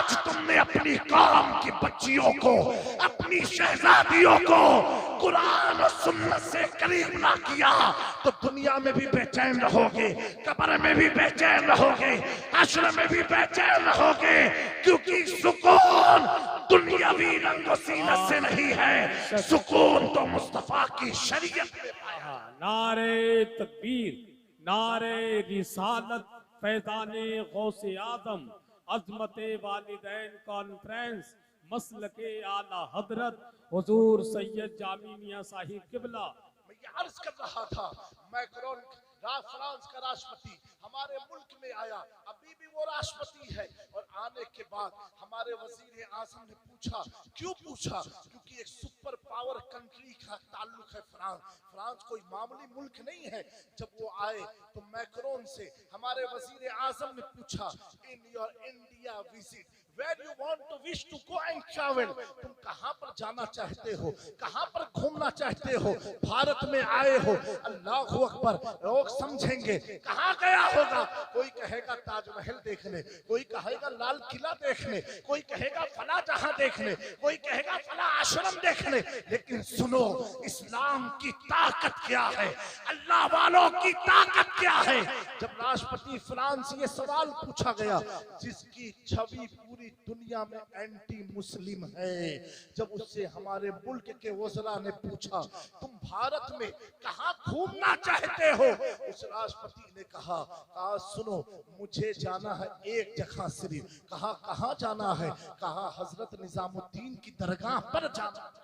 आज तुमने अपनी कौम की बच्चियों को, अपनी शहजादियों को कुरान और सुन्नत से करीब ना किया तो दुनिया में भी बेचैन रहोगे, कब्र में भी बेचैन रहोगे, हश्र में भी बेचैन रहोगे, क्योंकि सुकून दुनियावी रंगो सीनत से नहीं है, सुकून तो मुस्तफा की शरीयत में पाया। नारे तकबीर, नारे रिसालत, फैजाने गौसे आदम, अजमते वालिदैन कॉन्फ्रेंस, मसलके आला हजरत हुजूर सैयद जामी मियां साहिब किबला। मैं ये अर्ज कर रहा था, मैक्रोन फ्रांस का राष्ट्रपति हमारे मुल्क में आया, अभी भी वो राष्ट्रपति है, और आने के बाद हमारे वजीर आजम ने पूछा, क्यों पूछा? क्योंकि एक सुपर पावर कंट्री का ताल्लुक है फ्रांस। फ्रांस कोई मामूली मुल्क नहीं है। जब वो आए तो मैक्रोन से हमारे वजीर आजम ने पूछा, in your India visit where you want to wish to go and travel, तुम कहां पर जाना चाहते हो, कहां पर घूमना चाहते हो? भारत में आए हो, अल्लाह अकबर। लोग समझेंगे कहां गया होगा, कोई कहेगा ताजमहल देखने, कोई कहेगा लाल किला देखने, कोई कहेगा फला जहां देखने, कोई कहेगा फला आश्रम देखने। लेकिन सुनो, इस्लाम की ताकत क्या है, अल्लाह वालों की ताकत क्या है। जब राष्ट्रपति फ्रांस ये सवाल पूछा गया, जिसकी छवि पूरी दुनिया में एंटी मुस्लिम है, जब उससे हमारे मुल्क के वज़रा ने पूछा, तुम भारत में कहां घूमना चाहते हो, उस राष्ट्रपति ने कहा सुनो, मुझे जाना है एक जगह सिर्फ। कहा कहां जाना है? कहा हजरत निजामुद्दीन की दरगाह पर जाना है,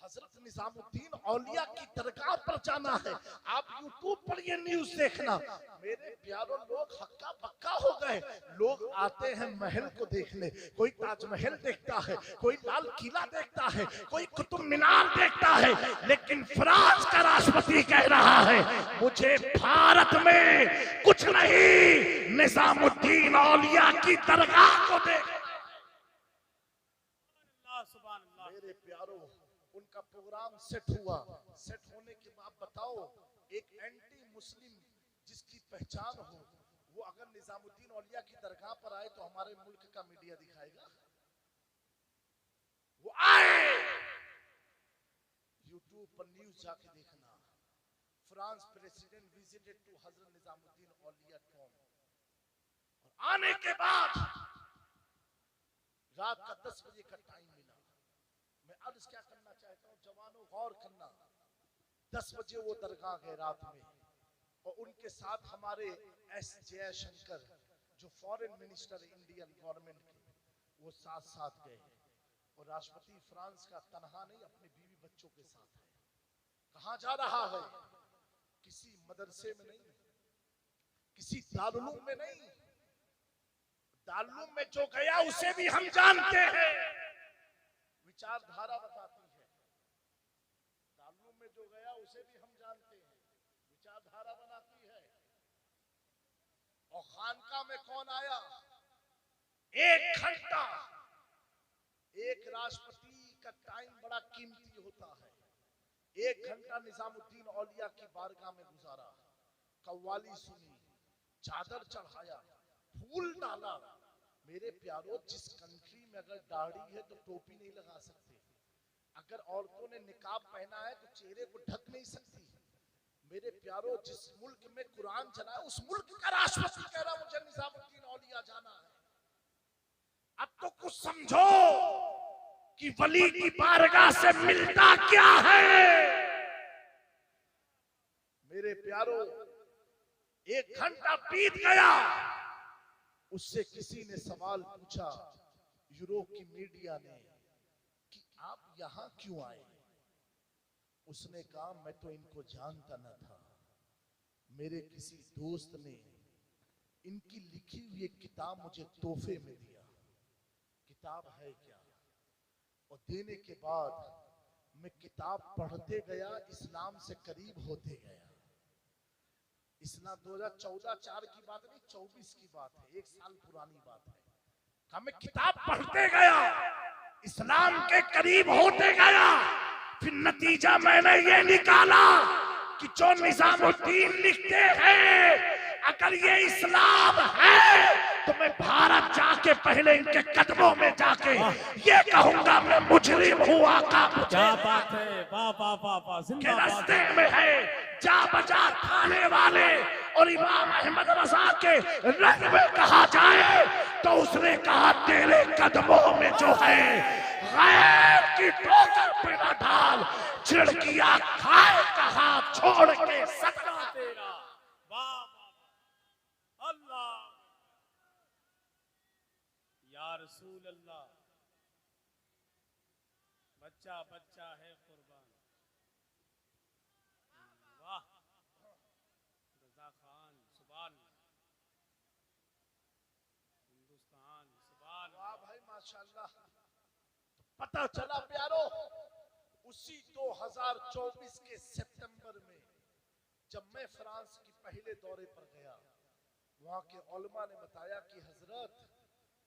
हजरत निजामुद्दीन औलिया की दरगाह पर जाना है। आप यूट्यूब पर ये न्यूज देखना। मेरे प्यारों, लोग हक्का बक्का हो गए। लोग आते हैं महल को देखने, कोई ताजमहल देखता है, कोई लाल किला देखता है, कोई कुतुब मीनार देखता है, लेकिन फ्रांस का राष्ट्रपति कह रहा है, मुझे भारत में कुछ नहीं, निजामुद्दीन औलिया की दरगाह को देख। मेरे प्यारों, उनका प्रोग्राम सेट हुआ। सेट होने के बाद बताओ, एक एंटी मुस्लिम जिसकी पहचान हो, वो अगर निजामुद्दीन औलिया की दरगाह पर आए तो हमारे मुल्क का मीडिया दिखाएगा? वो आए, यूट्यूब पर न्यूज जाके देखना, France president visited to Hazrat Nizamuddin Auliya Tom, और आने के बाद रात का 10 बजे का टाइम मिला। मैं अर्ज क्या करना चाहता हूँ, जवानों गौर करना। 10 बजे वो दरगाह गए रात में, और उनके साथ हमारे एस जयशंकर जो फॉरेन मिनिस्टर इंडियन गवर्नमेंट के, वो साथ साथ गए। और राष्ट्रपति फ्रांस का तनहा नहीं, अपनी बीवी बच्चों के साथ है। कहां जा रहा है? किसी मदरसे में नहीं, किसी दारुलूम में नहीं। दारुलूम में जो गया उसे भी हम जानते हैं, विचारधारा बताती है। दारुलूम में जो गया उसे भी हम जानते हैं, विचारधारा बनाती है। और खानका में कौन आया? 1 घंटा। एक राष्ट्रपति का टाइम बड़ा कीमती होता है। 1 घंटा निजामुद्दीन औलिया की बारगाह में गुजारा, कव्वाली सुनी, चादर चढ़ाया, फूल डाला। मेरे प्यारों, जिस कंट्री में अगर दाढ़ी है तो टोपी नहीं लगा सकते, अगर औरतों ने निकाब पहना है तो चेहरे को ढक नहीं सकती। मेरे प्यारों, जिस मुल्क में कुरान चला है, उस मुल्क का राष्ट्रपति कह रहा मुझे निजामुद्दीन औलिया जाना है। अब तो कुछ समझो कि वली की बारगाह से मिलता क्या है। मेरे प्यारों, 1 घंटा बीत गया, उससे किसी ने सवाल पूछा, यूरोप की मीडिया ने, कि आप यहां क्यों आए? उसने कहा, मैं तो इनको जानता न था, मेरे किसी दोस्त ने इनकी लिखी हुई एक किताब मुझे तोहफे में दिया। किताब है क्या? और देने के बाद मैं किताब पढ़ते गया, इस्लाम से करीब होते गया। इस्लाम 2014-4 की बात नहीं, 24 की बात है, 1 साल पुरानी बात है। कहा मैं किताब पढ़ते गया, इस्लाम के करीब होते गया। फिर नतीजा मैंने ये निकाला कि जो निजामुद्दीन लिखते हैं, अगर ये इस्लाम है तो मैं भारत जा के पहले इनके कदमों में जाके ये कहूंगा मैं मुजरिम हूँ आका। क्या बात है, वाह वाह वाह वाह, के जिंदाबाद। रास्ते में है जा बजा थाने वाले और इमाम अहमद रजा के रंग में कहा जाए तो उसने कहा तेरे कदमों में जो है गैर की ठोकर पे न डाल, झिड़कियां खाए कहा छोड़ के सदका तेरा, वाह वाह, अल्लाह या रसूल अल्लाह। बच्चा बच्चा है कुर्बान, वाह रजा खान, सुभान हिंदुस्तान, सुभान। वाह भाई माशाल्लाह। पता चला प्यारो उसी 2024 के सितंबर में जब मैं फ्रांस की पहले दौरे पर गया, वहां के उलमा ने बताया कि हजरत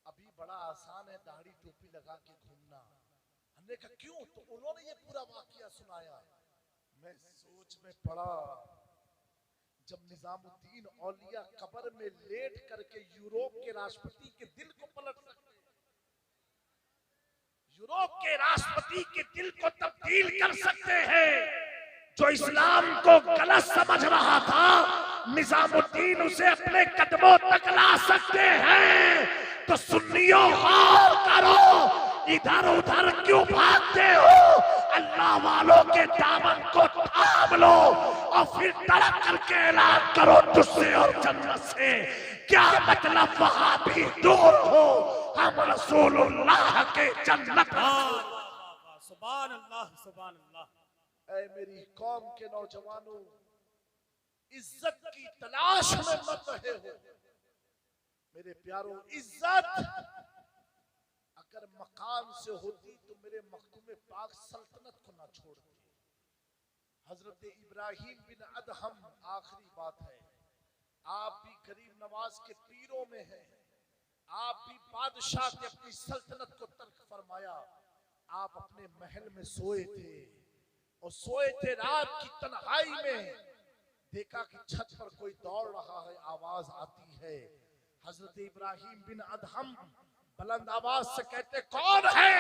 अभी बड़ा आसान है दाढ़ी टोपी लगा के घूमना। हमने कहा क्यों? तो उन्होंने ये पूरा वाकया सुनाया। मैं सोच में पड़ा, जब निजामुद्दीन औलिया कब्र में लेट करके यूरोप के राष्ट्रपति के दिल को पलट सकते, यूरोप के राष्ट्रपति के दिल को तब्दील कर सकते हैं, जो इस्लाम को गलत समझ रहा था निजामुद्दीन उसे अपने कदमों तक ला सकते हैं। तो सुन्नियों गौर करो, इधर उधर क्यों भागते हो? अल्लाह वालों के दामन को थाम लो और फिर तड़प करके ऐलान करो तुझसे और जन्नत से। क्या मतलब वहां भी दूर हो, हम रसूलुल्लाह के जन्नत। सुभान अल्लाह, सुभान अल्लाह। ऐ मेरी कौम के नौजवानों, इज्जत की तलाश में मत रहे हो मेरे प्यारों। इज्जत अगर मकाम से होती तो मेरे मखदूम पाक सल्तनत को ना छोड़ते। हजरत इब्राहिम बिन अदहम, आखिरी बात है, आप भी गरीब नवाज के पीरों में हैं, आप भी बादशाह ने अपनी सल्तनत को तर्क फरमाया। आप अपने महल में सोए थे और सोए थे रात की तन्हाई में, देखा कि छत पर कोई दौड़ रहा है, आवाज आती है। हजरत इब्राहिम बिन अदहम बुलंद आवाज से कहते कौन है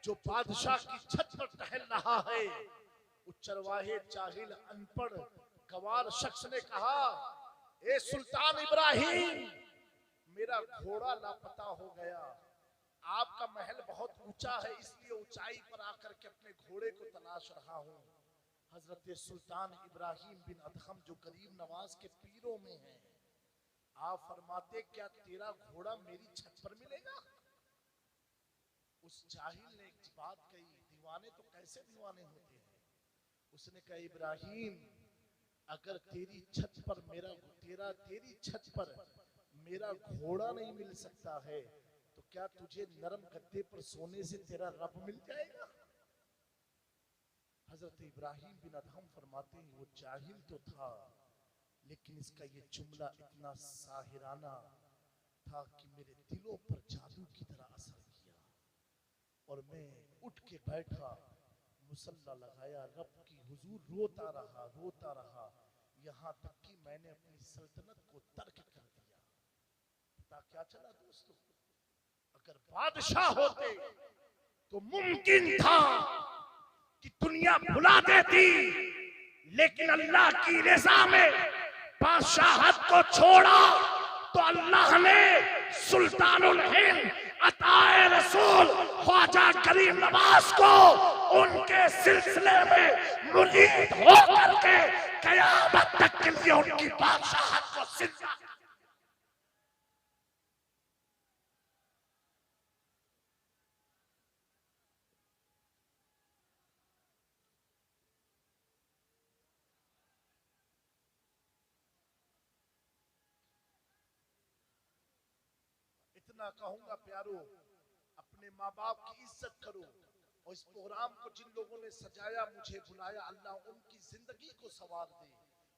जो बादशाह की छत पर टहल रहा है? उस चरवाहे जाहिल अनपढ़ गवार शख्स ने कहा, ए सुल्तान इब्राहिम, मेरा घोड़ा लापता हो गया। आपका महल बहुत ऊंचा है, इसलिए ऊंचाई पर आकर के अपने घोड़े को तलाश रहा हूँ। हजरत सुल्तान इब्राहिम बिन अदहम जो गरीब नवाज के पीरों में हैं, आप फरमाते क्या तेरा घोड़ा मेरी छत पर मिलेगा? उस जाहिल ने एक बात कही, दीवाने तो कैसे दीवाने होते हैं। उसने कहा इब्राहिम, अगर तेरी छत पर तेरी छत पर मेरा घोड़ा नहीं मिल सकता है तो क्या तुझे नरम गद्दे पर सोने से तेरा रब मिल जाएगा? हजरत इब्राहिम बिन अदहम फरमाते हैं वो जाहिल तो था, लेकिन इसका ये जुमला इतना साहिराना था कि मेरे दिलों पर जादू की तरह असर किया और मैं उठ के बैठा, मुसल्ला लगाया, रब की हुजूर रोता रहा, यहाँ तक कि मैंने अपनी सल्तनत को तर्क कर दिया। पता क्या चला दोस्तों, अगर बादशाह होते तो मुमकिन था कि दुनिया भुला देती, लेकिन अल्लाह की रज़ा में बादशाहत को छोड़ा तो अल्लाह ने सुल्तानुल हिंद अताए रसूल ख्वाजा गरीब नवाज को उनके सिलसिले में मुरीद होकर के कयामत तक के लिए उनकी बादशाहत को जिंदा। इतना कहूंगा प्यारो, अपने माँ बाप की इज्जत करो और इस प्रोग्राम को जिन लोगों ने सजाया, मुझे बुलाया, अल्लाह उनकी जिंदगी को सवार दे,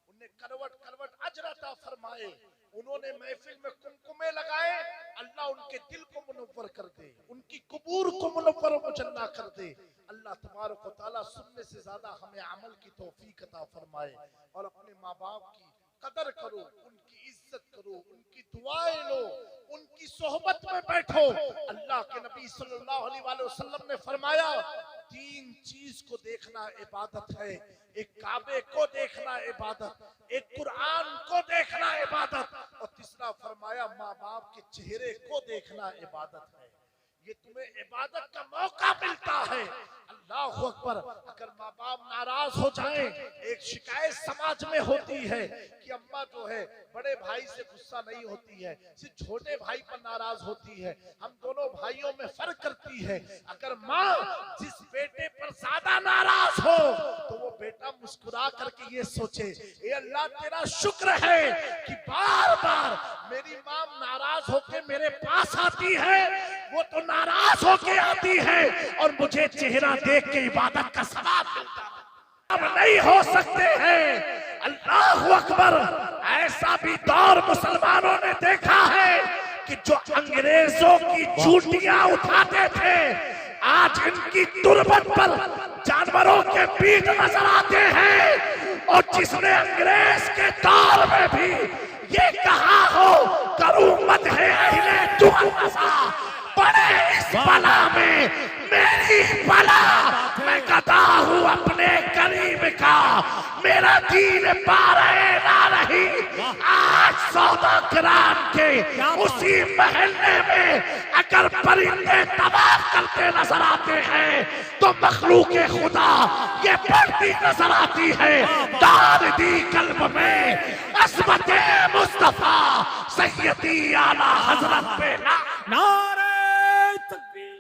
उन्हें करवट करवट अजर अता फरमाए। उन्होंने महफिल में कुमकुमे लगाए, अल्लाह उनके दिल को मुनव्वर कर दे, उनकी कबूर को मुनव्वर मुजल्ला कर दे। अल्लाह तबारक व तआला सुनने से ज्यादा हमें अमल की तौफीक अता फरमाए और अपने माँ बाप की कदर करो, उनकी इज्जत करो, उनकी दुआएं लो, उनकी सोहबत में बैठो। अल्लाह के नबी सल्लल्लाहु अलैहि वसल्लम ने फरमाया 3 चीज को देखना इबादत है। एक काबे को देखना इबादत, एक कुरान को देखना इबादत, और तीसरा फरमाया माँ बाप के चेहरे को देखना इबादत है। ये तुम्हें इबादत का मौका मिलता है। अल्लाह अकबर। अगर माँ बाप नाराज हो जाएं, एक शिकायत समाज में होती है कि अम्मा जो है बड़े भाई से गुस्सा नहीं होती है, सिर्फ छोटे भाई पर नाराज होती है, हम दोनों भाइयों में फर्क करती है। अगर माँ जिस बेटे पर ज्यादा नाराज हो तो वो बेटा मुस्कुरा करके ये सोचे, ए अल्लाह तेरा शुक्र है कि बार बार मेरी माँ नाराज होके मेरे पास आती है, वो तो नाराज होके आती है और मुझे चेहरा देख के इबादत का सवाब मिलता है। अब नहीं हो सकते हैं। अल्लाह अकबर। ऐसा भी दौर मुसलमानों ने देखा है कि जो अंग्रेजों की चूटियां उठाते थे, आज इनकी तुरबत पर जानवरों के पीठ नजर आते हैं। और जिसने अंग्रेज के दौर में भी ये कहा हो करूं मत है अहले दुआ, बड़े इस बला में मेरी बला, मैं गदा हूँ अपने करीब का, मेरा दीन पारे ना रही। आज सौदा कराम के उसी महल्ले में अगर परिंदे तवाफ करते नजर आते हैं तो मखलूके खुदा ये बढ़ती नजर आती है। दाद दी कल्ब में असमत मुस्तफा सैयदी आला हजरत पे नारे तकबीर।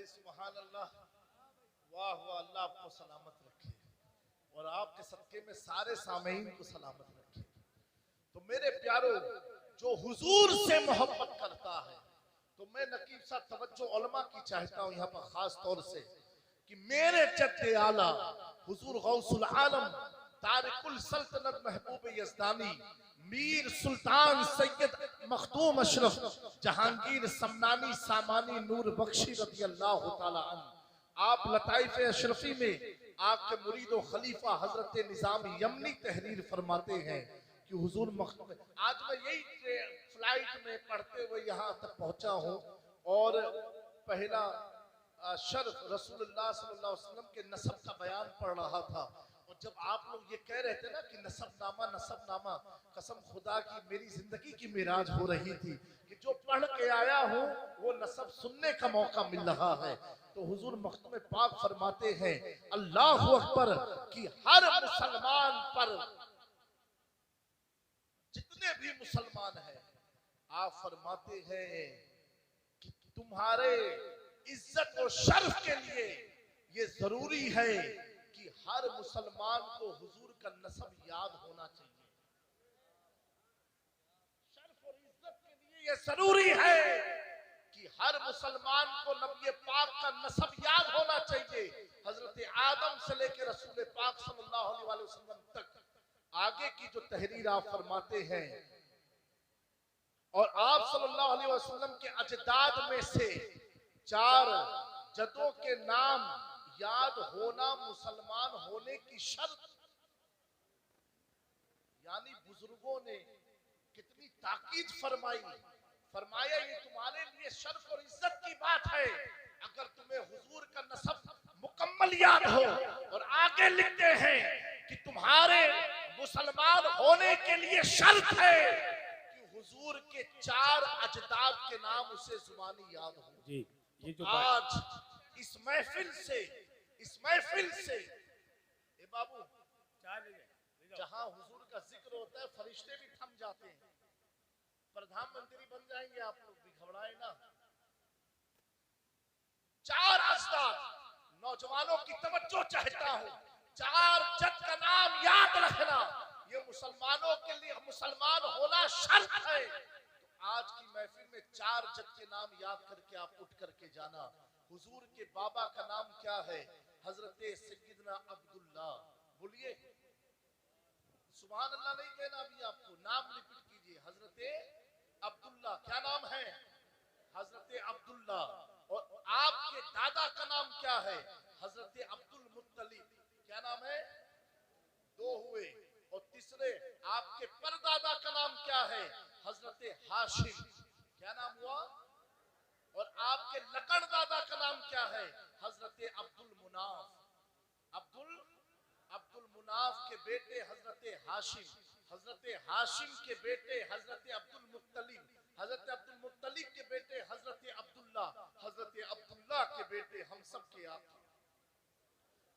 सुभान अल्लाह। वाह वाह, अल्लाह आपको सलामत रखे और आपके सदके में सारे सामीन को सलामत रखे। तो मेरे प्यारो, जो हुजूर से मोहब्बत करता है, तो मैं नकीब सा तवज्जो उलमा की चाहता हूँ यहाँ पर खास तौर से कि मेरे जद्दे आला हुजूर गौसुल आलम तारिकुल सल्तनत महबूब यज़दानी मीर सुल्तान सैयद मखदूम अशरफ जहांगीर समनानी सामानी नूर बख्शी रज़ी अल्लाह तआला अन्हु, आप लताइफ अशरफी में आपके मुरीद व खलीफा हजरत निजाम यमनी तहरीर फरमाते हैं कि हुजूर मखदूम, आज मैं यही फ्लाइट में पढ़ते हुए यहाँ तक पहुँचा हूँ और पहला शर्फ रसूलुल्लाह सल्लल्लाहु अलैहि वसल्लम के नसब का बयान पढ़ रहा था। और जब आप लोग ये कह रहे थे ना कि नसबनामा, कसम खुदा की मेरी जिंदगी की मिराज हो रही थी कि जो पढ़ के आया हूँ वो नसब सुनने का मौका मिल रहा है। तो हुजूर मखदूम पाक फरमाते हैं अल्लाह अकबर कि हर मुसलमान पर, जितने भी मुसलमान हैं, आप फरमाते हैं कि तुम्हारे इज्जत और शर्फ के लिए ये जरूरी है कि हर मुसलमान को हुजूर का नसब याद होना चाहिए। शर्फ और इज्जत के लिए ये जरूरी है कि हर मुसलमान को नबी पाक का नसब याद होना चाहिए। हजरत आदम से लेकर रसूल पाक सल्लल्लाहु अलैहि वसल्लम तक आगे की जो तहरीर आप फरमाते हैं, और आप सल्लल्लाहु अलैहि वसल्लम के अजदाद में से 4 जदों के नाम याद होना मुसलमान होने की शर्त, यानी बुजुर्गों ने कितनी ताकीद फरमाया ये तुम्हारे लिए शर्फ और इज्जत की बात है अगर तुम्हें हुजूर का नसब मुकम्मल याद हो। और आगे लिखते हैं कि तुम्हारे मुसलमान होने के लिए शर्त है कि हुजूर के 4 अजदाद के नाम उसे जुबानी याद हो। जी, ये जो आज इस महफिल से ए बाबू, जहां हुजूर का जिक्र होता है फरिश्ते भी थम जाते हैं। प्रधानमंत्री बन जाएंगे आप लोग भी, घबराए ना। 4 अजदाद, नौजवानों की तवज्जो चाहता हूं, 4 जद का नाम याद रखना, ये मुसलमानों के लिए मुसलमान होना शर्त है। तो आज की महफिल में 4 जज के नाम याद करके आप उठ करके जाना। हुजूर के बाबा का नाम क्या है? हजरत सैयदना अब्दुल्ला। बोलिए सुभान अल्लाह। नहीं कहना अभी आपको, नाम रिपीट कीजिए। हजरत अब्दुल्ला। क्या नाम है? हजरत अब्दुल्ला। और आपके दादा का नाम क्या है? हजरत अब्दुल मुत्तलिब। क्या नाम है? 2 हुए। और तीसरे आपके परदादा का नाम क्या है? हजरत हाशिम। क्या नाम हुआ? और आपके लकड़ दादा का नाम क्या है? हजरत अब्दुल मुनाफ। अब्दुल मुनाफ के बेटे हजरत हाशिम, हजरत हाशिम के बेटे हजरत अब्दुल मुत्तलिब, हजरत अब्दुल मुत्तलिब के बेटे हजरत अब्दुल्ला, हजरत अब्दुल्ला के बेटे हम सब के आका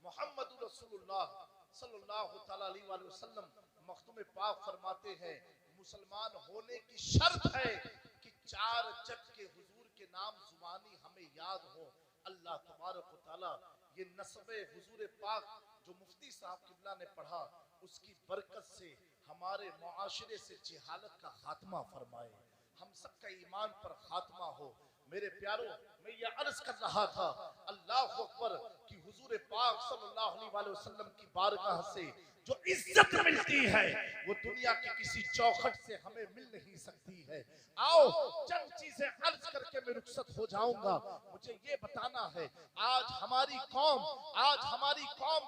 मोहम्मद रसूलुल्लाह सल्लल्लाहु तआला अलैहि वसल्लम मखदूम पाक फरमाते हैं, मुसलमान होने की शर्त है कि 4 जज के हुजूर के नाम जुबानी हमें याद हो। अल्लाह तबारक व तआला ये नस्बे हुजूर पाक जो मुफ्ती साहब किबला ने पढ़ा, उसकी बरकत से हमारे मुआशरे से जहालत का खात्मा फरमाए, हम सबका ईमान पर खात्मा हो। मेरे प्यारो, मैं ये अर्ज कर रहा था अल्लाहु अकबर कि हुजूर पाक सल्लल्लाहु अलैहि वसल्लम की बारगाह से जो इज्जत मिलती है वो दुनिया की किसी चौखट से हमें मिल नहीं सकती है। आओ चंद चीजें अर्ज करके मैं रुखसत हो जाऊंगा। मुझे ये बताना है, आज हमारी कौम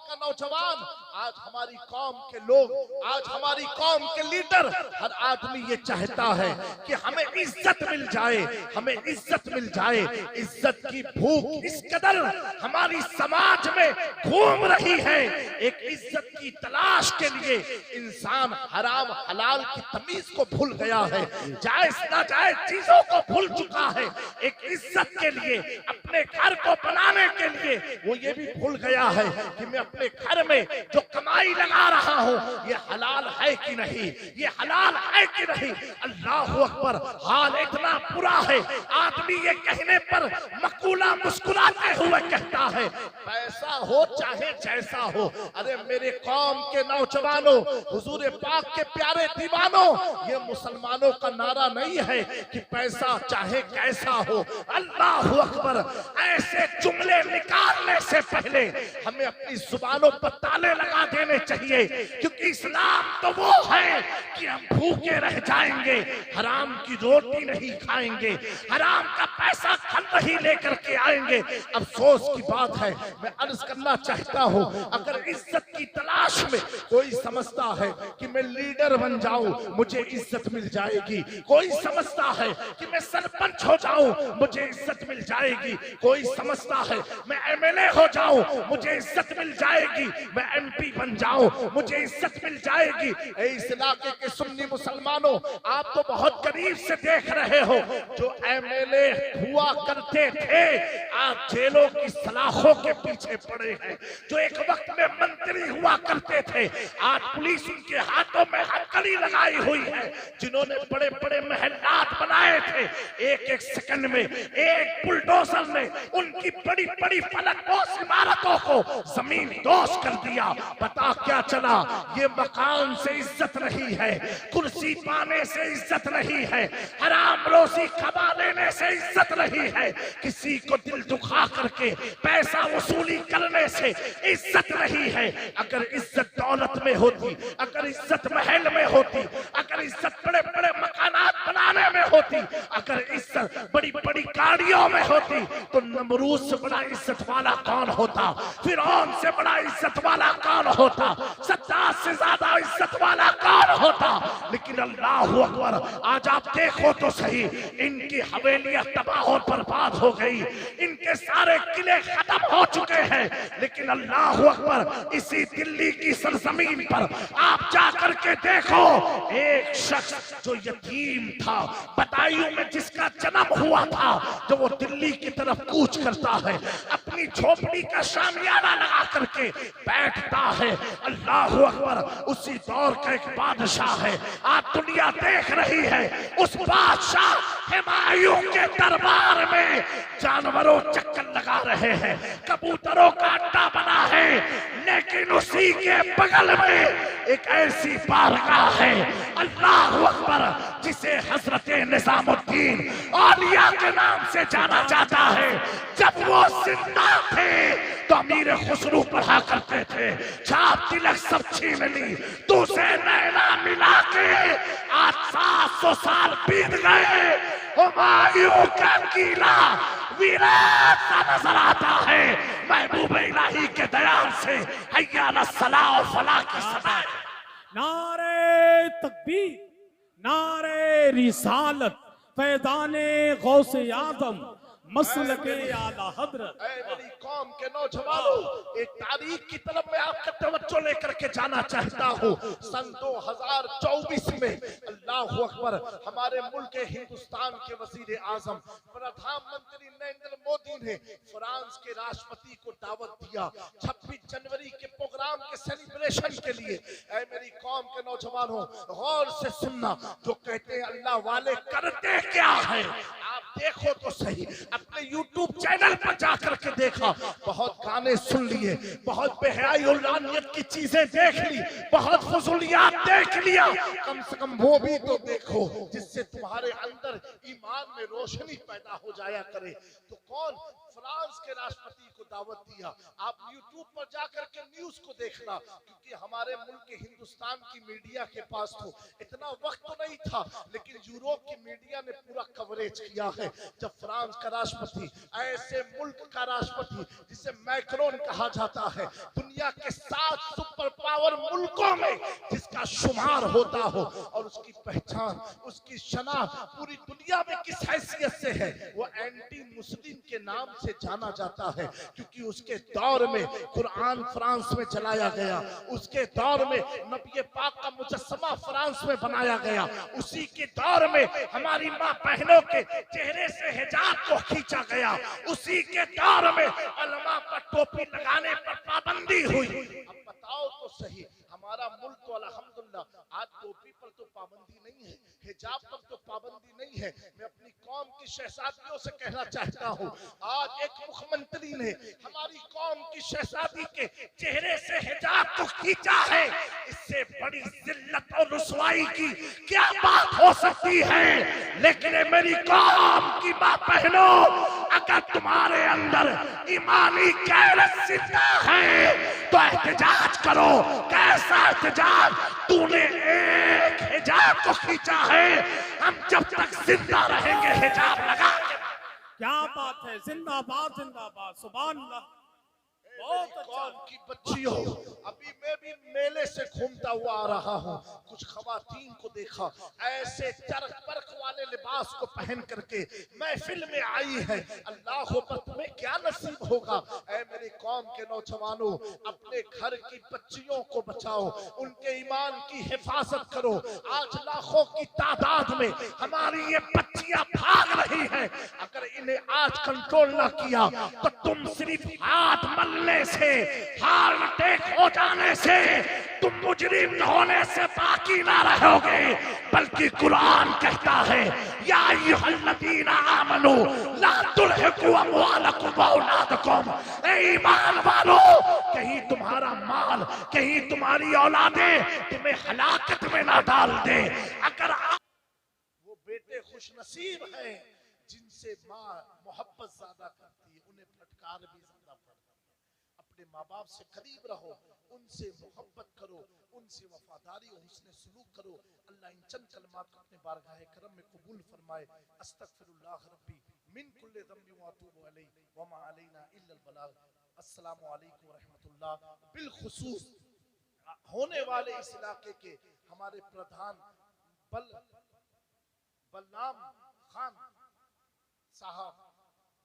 का नौजवान, आज हमारी कौम के लोग, आज हमारी कौम के लीडर, हर आदमी ये चाहता है कि हमें इज्जत मिल जाए, हमें इज्जत मिल जाए। इज्जत की भूख इस कदर हमारी समाज में घूम रही है, एक इज्जत की तलाश के लिए इंसान हराम हलाल की तमीज को भूल गया है, जायज नाजायज चीजों को भूल चुका है। एक इज्जत के लिए, अपने घर को बनाने के लिए वो ये भी भूल गया है कि मैं अपने घर में जो कमाई लगा रहा हूँ ये हलाल है कि नहीं, ये हलाल है कि नहीं। अल्लाह अकबर, हाल इतना बुरा है, आदमी ये कहने पर मकूला मुस्कुराते हुए कहता है पैसा हो चाहे जैसा हो। अरे मेरे कौम के नौजवानों, हुजूर पाक के प्यारे दीवानों, ये मुसलमानों का नारा नहीं है कि पैसा चाहे कैसा हो। अल्लाह अकबर, ऐसे जुमले निकालने से पहले हमें अपनी जुबानों पर ताले लगा देने चाहिए, क्योंकि इस्लाम तो वो है कि हम भूखे रह जाएंगे, हराम की रोटी नहीं खाएंगे, हराम का पैसा खल नहीं लेकर के आएंगे। अफसोस की बात है, मैं अर्ज करना चाहता हूँ, अगर इज्जत की तलाश में कोई समझता है कि मैं लीडर बन जाऊं मुझे इज्जत मिल जाएगी, कोई समझता है कि मैं सरपंच हो जाऊं मुझे इज्जत मिल जाएगी, कोई समझता है मैं एमएलए हो जाऊं मुझे इज्जत मिल जाएगी, मैं एमपी बन जाऊं मुझे इज्जत मिल जाएगी। इस इलाके के सुन्नी मुसलमानों, आप तो बहुत करीब से देख रहे हो, जो एमएलए हुआ करते थे आज जेलों की सलाखों के पीछे पड़े हैं, जो एक वक्त में मंत्री हुआ करते थे आज पुलिस उनके हाथों में हथकड़ी लगाई हुई है, जिन्होंने बड़े बड़े महलात बनाए थे, एक एक सेकंड में एक बुलडोजर ने उनकी बड़ी बड़ी फलकपोश इमारतों को जमीन दोष कर दिया। पता क्या चला? ये मकान से इज्जत नहीं है, कुर्सी पाने से इज्जत नहीं है, हराम रोजी कमा लेने से इज्जत नहीं है, किसी को दिल दुखा करके पैसा वसूली करने से इज्जत नहीं है। अगर इज्जत दौलत में होती, अगर इज्जत महल में होती, अगर इज्जत बड़े बड़े मकानात बनाने में होती, अगर इज्जत बड़ी बड़ी गाड़ियों में होती, तो नमरूद से बड़ा इज्जत वाला कौन होता, फिरौन से बड़ा इज्जत वाला कौन होता, सद्दाम से ज्यादा इज्जत वाला कौन होता। लेकिन अल्लाह अकबर, आज आप देखो तो सही, इनकी हवेलियां तबाह और बर्बाद हो गई, इनके सारे किले खत्म हो चुके हैं। लेकिन अल्लाह अकबर, इसी दिल्ली की सरजमीन पर आप जाकर के देखो, एक शख्स जो यतीम था, बदायूं में जिसका जन्म हुआ था, जो वो दिल्ली की तरफ कूच करता है, अपनी झोपड़ी का शामियाना लगा करके बैठता है। अल्लाह अकबर, उसी दौर का एक बादशाह है, आज दुनिया देख रही है, उस बादशाह हुमायूं के दरबार में जानवरों चक्कर लगा रहे हैं, कबूतरों का अड्डा बना है, लेकिन उसी के बगल में एक ऐसी बारगाह है, अल्लाह अकबर, जिसे हजरत निजामुद्दीन औलिया के नाम से जाना जाता है, जब वो जिंदा थे तो अमीर खुसरू पढ़ा करते थे, छाप तिलक सब छीन ली, तुझे नैना मिला के आज 700 साल बीत गए, हुमायूं का किला वीरान सा नजर आता है। महबूब इलाही के दयाल से हैया अला सलाह व फलाह की सदा। नारे तकबीर, नारे रिसालत, फैज़ाने गौसे आज़म, मसलके आला हज़रत। ऐ मेरी कौम के नौजवानों, एक तारीख की तरफ मैं आपका तवज्जो लेकर के जाना चाहता हूँ। सन 2024 में अल्लाह अकबर, हमारे मुल्क हिंदुस्तान के वजीर आजम प्रधानमंत्री नरेंद्र मोदी ने फ्रांस के राष्ट्रपति को दावत दिया 26 जनवरी के प्रोग्राम के सेलिब्रेशन के लिए। ऐ मेरी कौम के नौजवानों, गौर से सुनना, जो कहते हैं अल्लाह वाले करते क्या है, आप देखो तो सही, अपने YouTube चैनल पर जाकर के देखा, बहुत गाने सुन लिए, बहुत बेहयाई और लानियत की चीजें देख ली, बहुत फजूलियात देख लिया, कम से कम वो भी तो देखो जिससे तुम्हारे अंदर ईमान में रोशनी पैदा हो जाया करे। तो कौन फ्रांस के राष्ट्रपति को दावत दिया, आप YouTube पर जाकर के न्यूज को देखना, क्योंकि हमारे मुल्क हिंदुस्तान की मीडिया के पास तो इतना वक्त तो नहीं था, लेकिन यूरोप की मीडिया ने पूरा कवरेज किया है। जब फ्रांस का राष्ट्रपति, ऐसे मुल्क का राष्ट्रपति जिसे मैक्रोन कहा जाता है, दुनिया के 7 सुपर पावर मुल्कों में जिसका शुमार होता हो और उसकी पहचान, उसकी शनाख्त पूरी दुनिया में किस हैसियत से है, वो एंटी मुस्लिम के नाम से जाना जाता है, क्योंकि उसके दौर में कुरान फ्रांस में चलाया गया, उसके दौर में नबी पाक का मुजस्समा फ्रांस में बनाया गया, उसी के दौर में हमारी माँ बहनों के चेहरे से हिजाब को खींचा गया, उसी के दौर में उलमा पर टोपी लगाने पर पाबंदी हुई। अब बताओ तो सही, हमारा मुल्क तो अल्हम्दुलिल्लाह आज टोपी पर तो पाबंदी नहीं है, हिजाब पर तो पाबंदी नहीं है। मैं अपनी कौम की शहजादियों से कहना चाहता हूँ, आज एक मुख्यमंत्री ने हमारी कौम की शहजादी के चेहरे से हिजाब को खींचा है, इससे बड़ी जिल्लत और रुसवाई की क्या बात हो सकती है। लेकिन मेरी कौम की माँ बहनों, अगर तुम्हारे अंदर ईमानी गैरत जिंदा है तो एहतजाज करो। कैसा एहतजाज? तूने एक हिजाब को खींचा है, हम जब तक जिंदा रहेंगे हिजाब लगा के। क्या बात है, जिंदाबाद जिंदाबाद, सुभान अल्लाह। बहुत अच्छा। की बच्चियों, अभी मैं भी मेले से घूमता हुआ आ रहा हूँ, कुछ खवातीन को देखा ऐसे चरख परख वाले लिबास को पहन करके महफिल में आई है। अल्लाह पर तुम्हें क्या नसीब होगा। ऐ मेरी कौम के नौजवानों, अपने घर की बच्चियों को बचाओ, उनके ईमान की हिफाजत करो। आज लाखों की तादाद में हमारी ये बच्चियां भाग रही हैं, अगर इन्हें आज कंट्रोल ना किया तो तुम सिर्फ हाथ मलने से, हार्ट अटैक हो जाने से, तुम मुजरिम होने से बाकी ना रहोगे। बल्कि कुरान कहता है, या अय्युहल्लज़ीना आमनू ला तुल्हिकू अमवालकुम व औलादकुम, ए ईमान वालों, कहीं तुम्हारा माल, कहीं तुम्हारी औलादें तुम्हें हलाकत में ना डाल दे। अगर वो बेटे खुशनसीब हैं जिनसे माँ मोहब्बत ज्यादा करती है, उन्हें फटकार भी ज्यादा पड़ती है। अपने माँ बाप से करीब रहो, उनसे मोहब्बत करो, उनसे वफादारी और हुस्न सुलूक करो। अल्लाह इन चंद कलमात को अपने बारगाह करम में कबूल फरमाए। अस्तगफिरुल्लाह रब्बी मिन कुल्लि ज़ंबिन व अतूबु अलैहि व मा अलैना इल्लल बलाग। अस्सलामु अलैकुम व रहमतुल्लाह। बिलखुसूस होने वाले इस इलाके के हमारे प्रधान बलराम खान साहब,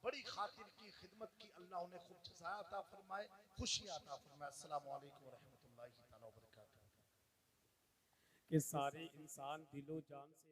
बड़ी खातिर की खिदमत की, अल्लाह उन्हें खूब जज़ा अता फरमाए, खुशियां अता फरमाए। अस्सलामु अलैकुम व रहमतुल्लाहि तआला व बरकातहू। कि सारे इंसान दिलो जान से